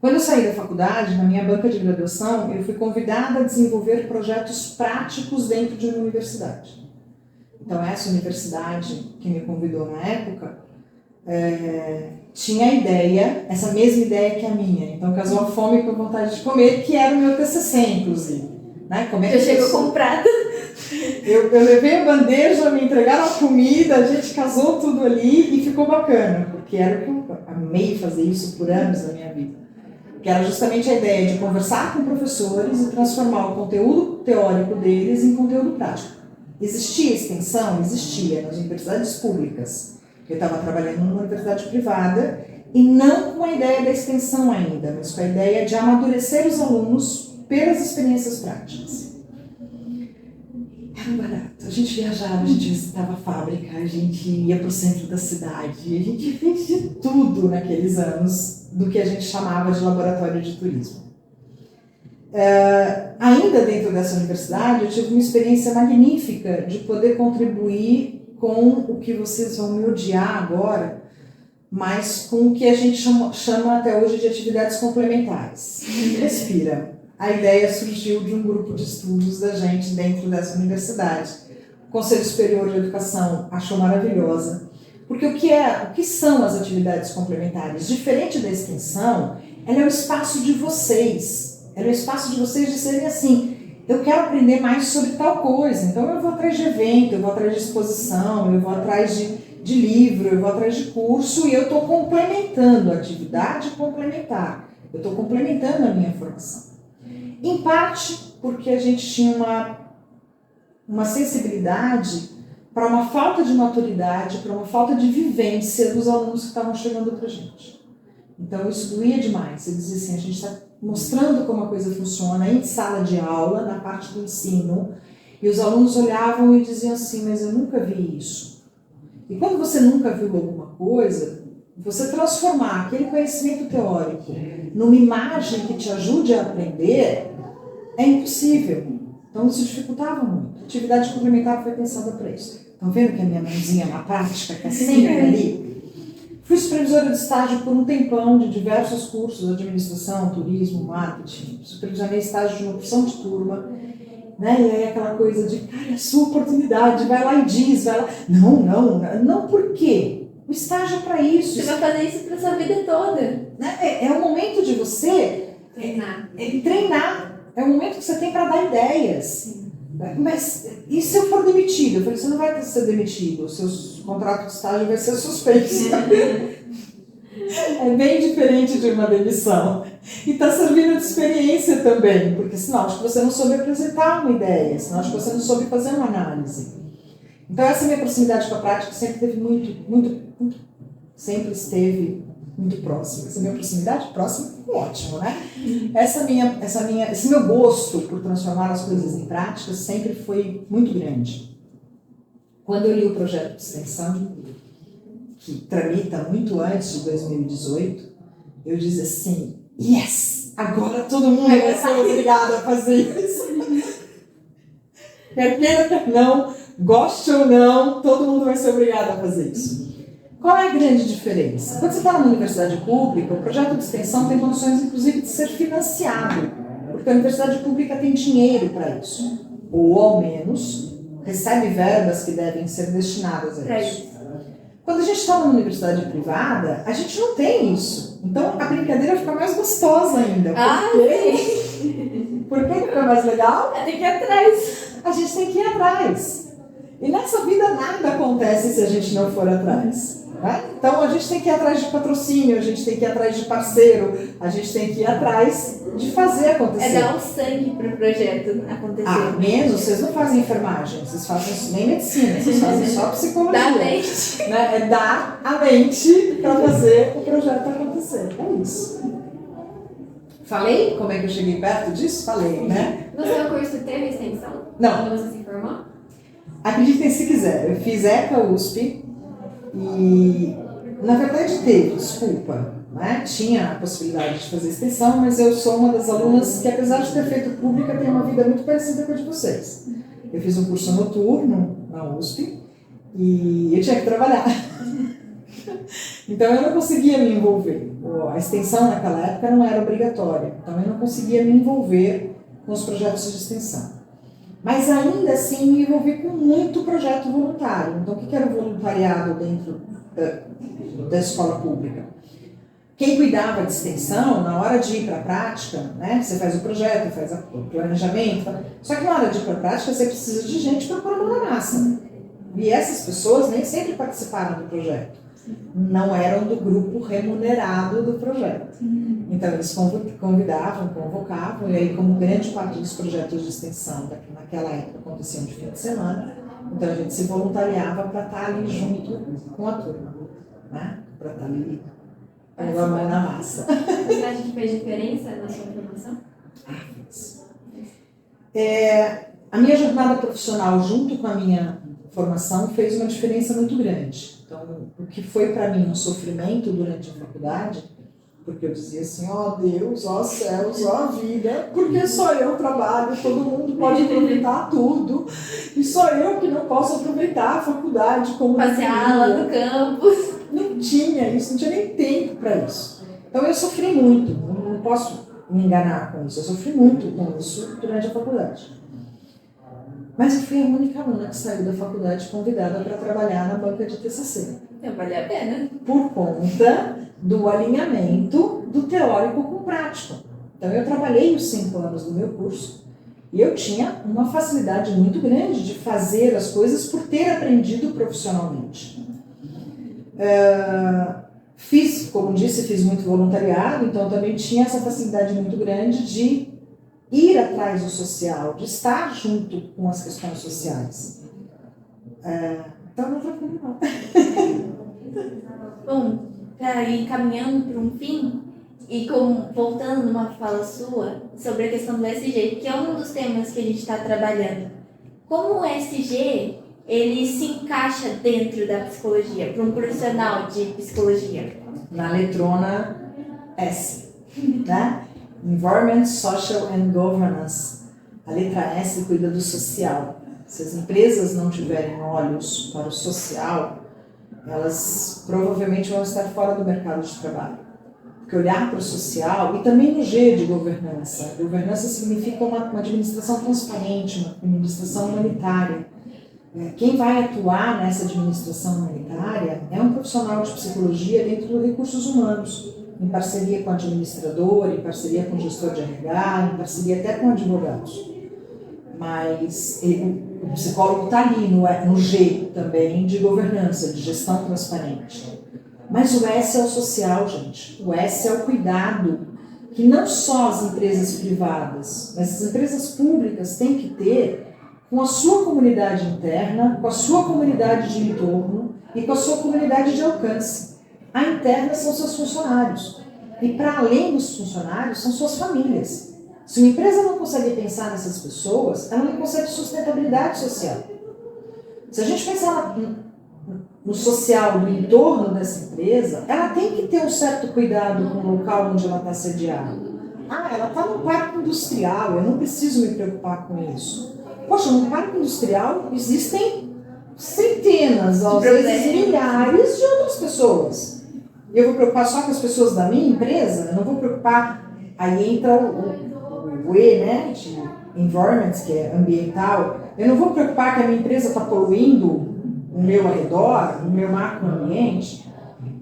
Quando eu saí da faculdade, na minha banca de graduação, eu fui convidada a desenvolver projetos práticos dentro de uma universidade. Então, essa universidade que me convidou na época tinha a ideia, essa mesma ideia que a minha. Então, casou a fome com a vontade de comer, que era o meu TCC, inclusive. Né? Como é que eu chego com o prato. Eu levei a bandeja, me entregaram a comida, a gente casou tudo ali e ficou bacana, porque era o que eu amei fazer isso por anos da minha vida. Que era justamente a ideia de conversar com professores e transformar o conteúdo teórico deles em conteúdo prático. Existia extensão? Existia nas universidades públicas. Eu estava trabalhando numa universidade privada e não com a ideia da extensão ainda, mas com a ideia de amadurecer os alunos pelas experiências práticas. Era um barato. A gente viajava, a gente visitava a fábrica, a gente ia para o centro da cidade, a gente fez de tudo naqueles anos do que a gente chamava de laboratório de turismo. Ainda dentro dessa universidade, eu tive uma experiência magnífica de poder contribuir com o que vocês vão me odiar agora, mas com o que a gente chama até hoje de atividades complementares. Respira. A ideia surgiu de um grupo de estudos da gente dentro dessa universidade. O Conselho Superior de Educação achou maravilhosa, porque o que são as atividades complementares? Diferente da extensão, ela é o espaço de vocês. Ela é o espaço de vocês de serem assim, eu quero aprender mais sobre tal coisa, então eu vou atrás de evento, eu vou atrás de exposição, eu vou atrás de livro, eu vou atrás de curso e eu estou complementando a atividade complementar. Eu estou complementando a minha formação. Em parte porque a gente tinha uma sensibilidade para uma falta de maturidade, para uma falta de vivência dos alunos que estavam chegando para a gente. Então isso doía demais. Ele dizia assim, a gente está mostrando como a coisa funciona em sala de aula, na parte do ensino, e os alunos olhavam e diziam assim, mas eu nunca vi isso. E quando você nunca viu alguma coisa, você transformar aquele conhecimento teórico numa imagem que te ajude a aprender é impossível. Então isso dificultava muito. A atividade complementar foi pensada para isso. Estão vendo que a minha mãozinha na prática está sempre ali? Fui supervisora de estágio por um tempão de diversos cursos, administração, turismo, marketing. Supervisionei estágio de uma opção de turma. Né? E aí aquela coisa de, cara, é a sua oportunidade, vai lá e diz, vai lá. Não, por quê? O estágio é para isso. Você vai fazer isso para sua vida toda. Né? É o momento de você treinar. É o momento que você tem para dar ideias. Sim. Mas e se eu for demitido? Eu falei, você não vai ser demitido, o seu contrato de estágio vai ser suspenso. É bem diferente de uma demissão. E está servindo de experiência também, porque senão acho que você não soube apresentar uma ideia, senão acho que você não soube fazer uma análise. Então essa minha proximidade com a prática sempre teve sempre esteve muito próxima. Essa minha proximidade próxima, ótimo, né? Esse meu gosto por transformar as coisas em práticas sempre foi muito grande. Quando eu li o projeto de extensão, que tramita muito antes de 2018, eu disse assim, yes! Agora todo mundo vai ser obrigado a fazer isso. Quer queira, quer não, goste ou não, todo mundo vai ser obrigado a fazer isso. Qual é a grande diferença? Quando você está numa universidade pública, o projeto de extensão tem condições, inclusive, de ser financiado, porque a universidade pública tem dinheiro para isso, ou, ao menos, recebe verbas que devem ser destinadas a isso. Quando a gente está numa universidade privada, a gente não tem isso. Então, a brincadeira fica mais gostosa ainda. Por que fica mais legal? Tem que ir atrás. A gente tem que ir atrás. E nessa vida nada acontece se a gente não for atrás. Né? Então a gente tem que ir atrás de patrocínio, a gente tem que ir atrás de parceiro, a gente tem que ir atrás de fazer acontecer. É dar um sangue para o projeto acontecer. Menos, vocês não fazem enfermagem, vocês fazem nem medicina, vocês fazem só psicologia. Dar mente. Né? É dar a mente para fazer o projeto acontecer. É isso. Falei como é que eu cheguei perto disso? Falei, né? No seu curso teve extensão? Não. Quando você se formou? Acreditem se quiser, eu fiz ECA USP e, na verdade, teve, desculpa, né? Tinha a possibilidade de fazer extensão, mas eu sou uma das alunas que, apesar de ter feito pública, tem uma vida muito parecida com a de vocês. Eu fiz um curso noturno na USP e eu tinha que trabalhar. Então eu não conseguia me envolver. A extensão naquela época não era obrigatória, então eu não conseguia me envolver com os projetos de extensão. Mas ainda assim me envolvi com muito projeto voluntário. Então o que era o voluntariado dentro da escola pública? Quem cuidava de extensão, na hora de ir para a prática, né, você faz o projeto, faz o planejamento, só que na hora de ir para a prática você precisa de gente para pôr a mão na massa. E essas pessoas nem sempre participaram do projeto. Não eram do grupo remunerado do projeto. Então eles convidavam, convocavam, e aí como grande parte dos projetos de extensão naquela época aconteciam de fim de semana, então a gente se voluntariava para estar ali junto com a turma, né? Para estar ali com a mão na massa. Você acha que fez diferença na sua formação? A minha jornada profissional junto com a minha formação fez uma diferença muito grande. Então, o que foi para mim um sofrimento durante a faculdade, porque eu dizia assim, ó Deus, ó céus, ó vida, porque só eu trabalho, todo mundo pode aproveitar tudo, e só eu que não posso aproveitar a faculdade como passear lá no campus. Não tinha isso, não tinha nem tempo para isso. Então eu sofri muito, não posso me enganar com isso, eu sofri muito com isso durante a faculdade. Mas eu fui a única aluna que saiu da faculdade convidada para trabalhar na banca de TCC. Então, valeu a pena. Por conta do alinhamento do teórico com o prático. Então eu trabalhei os 5 anos do meu curso e eu tinha uma facilidade muito grande de fazer as coisas por ter aprendido profissionalmente. Fiz, como disse, fiz muito voluntariado, então também tinha essa facilidade muito grande de ir atrás do social, de estar junto com as questões sociais. Então não foi comigo, não. Bom, para ir caminhando para um fim, e voltando numa fala sua sobre a questão do SG, que é um dos temas que a gente está trabalhando. Como o SG, ele se encaixa dentro da psicologia, para um profissional de psicologia? Na letrona S, né? Environment, Social and Governance. A letra S cuida do social. Se as empresas não tiverem olhos para o social, elas provavelmente vão estar fora do mercado de trabalho. Porque olhar para o social, e também no G de governança. Governança significa uma administração transparente, uma administração humanitária. Quem vai atuar nessa administração humanitária é um profissional de psicologia dentro dos recursos humanos, em parceria com o administrador, em parceria com o gestor de RH, em parceria até com advogados. Mas o psicólogo está ali no G também de governança, de gestão transparente. Mas o S é o social, gente. O S é o cuidado que não só as empresas privadas, mas as empresas públicas têm que ter com a sua comunidade interna, com a sua comunidade de entorno e com a sua comunidade de alcance. A interna são seus funcionários. E para além dos funcionários, são suas famílias. Se uma empresa não consegue pensar nessas pessoas, ela não consegue sustentabilidade social. Se a gente pensar no social, no entorno dessa empresa, ela tem que ter um certo cuidado com o local onde ela está sediada. Ela está num parque industrial, eu não preciso me preocupar com isso. Poxa, no parque industrial existem centenas, às vezes milhares de outras pessoas. Eu vou preocupar só com as pessoas da minha empresa? Eu não vou preocupar. Aí entra o E, né, de environment, que é ambiental. Eu não vou preocupar que a minha empresa está poluindo o meu arredor, o meu macroambiente.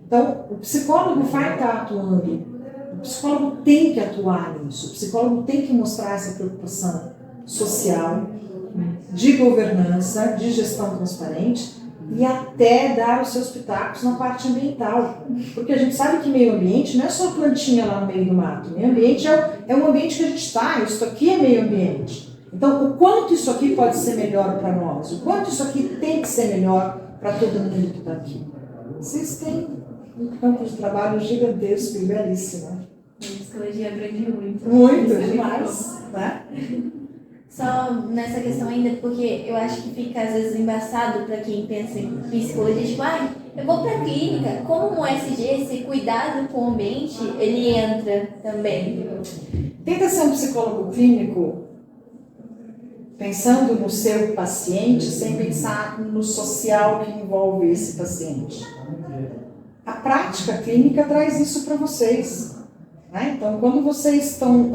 Então, o psicólogo vai estar atuando. O psicólogo tem que atuar nisso. O psicólogo tem que mostrar essa preocupação social, de governança, de gestão transparente e até dar os seus pitacos na parte ambiental. Porque a gente sabe que meio ambiente não é só plantinha lá no meio do mato. Meio ambiente é um ambiente que a gente está, isso aqui é meio ambiente. Então, o quanto isso aqui pode ser melhor para nós? O quanto isso aqui tem que ser melhor para todo mundo que está aqui? Vocês têm um campo de trabalho gigantesco e belíssimo. A psicologia aprende muito. Muito, demais. Né? Só nessa questão ainda, porque eu acho que fica às vezes embaçado para quem pensa em psicologia, tipo, eu vou para a clínica, como o SG, esse cuidado com o ambiente, ele entra também. Tenta ser um psicólogo clínico pensando no seu paciente, sem pensar no social que envolve esse paciente. a prática clínica traz isso para vocês. Né? Então, quando vocês estão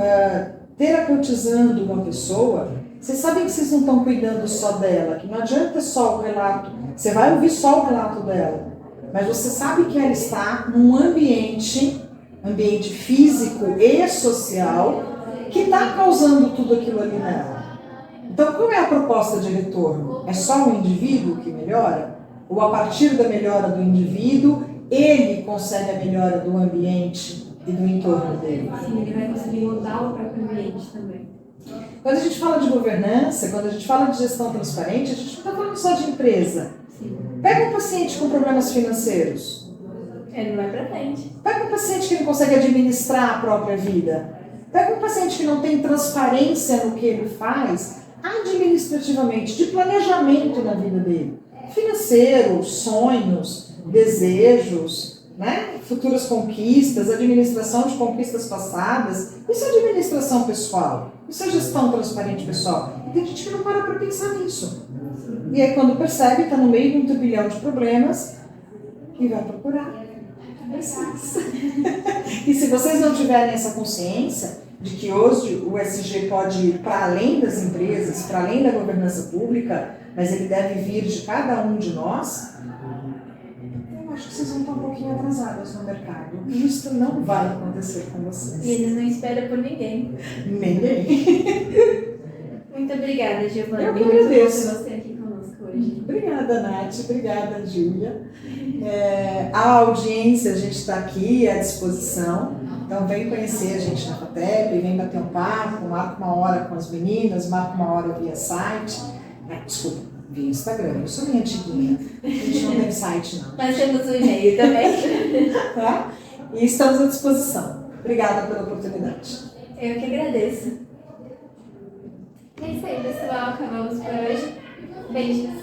terapeutizando uma pessoa, vocês sabem que vocês não estão cuidando só dela, que não adianta só o relato, você vai ouvir só o relato dela, mas você sabe que ela está num ambiente físico e social, que está causando tudo aquilo ali nela. Então, qual é a proposta de retorno? É só o indivíduo que melhora? Ou a partir da melhora do indivíduo, ele consegue a melhora do ambiente e do entorno dele? Sim, ele vai conseguir mudar o próprio ambiente também. Quando a gente fala de governança, quando a gente fala de gestão transparente, a gente não está falando só de empresa. Sim. Pega um paciente com problemas financeiros. Ele não vai pra frente. Pega um paciente que não consegue administrar a própria vida. Pega um paciente que não tem transparência no que ele faz administrativamente, de planejamento na vida dele. Financeiro, sonhos, desejos, né? Futuras conquistas, administração de conquistas passadas. Isso é administração pessoal. Isso é gestão transparente pessoal. E tem gente que não para pensar nisso. E aí quando percebe, está no meio de um turbilhão de problemas e vai procurar. E se vocês não tiverem essa consciência de que hoje o ESG pode ir para além das empresas, para além da governança pública, mas ele deve vir de cada um de nós, eu acho que vocês vão estar um pouquinho atrasados no mercado. E isso não vai acontecer com vocês. E eles não esperam por ninguém. Ninguém. Muito obrigada, Giovana. Eu que agradeço. Muito bom ter você aqui conosco hoje. Obrigada, Nath. Obrigada, Júlia. A audiência, a gente está aqui à disposição. Então, vem conhecer a gente na FATEP, vem bater um papo, marca uma hora com as meninas, marca uma hora via site. Desculpa, via Instagram. Eu sou meio antiguinha. A gente não tem site, não. Nós temos um e-mail também. Tá? E estamos à disposição. Obrigada pela oportunidade. Eu que agradeço. É isso aí, pessoal. Acabamos por hoje. Beijos.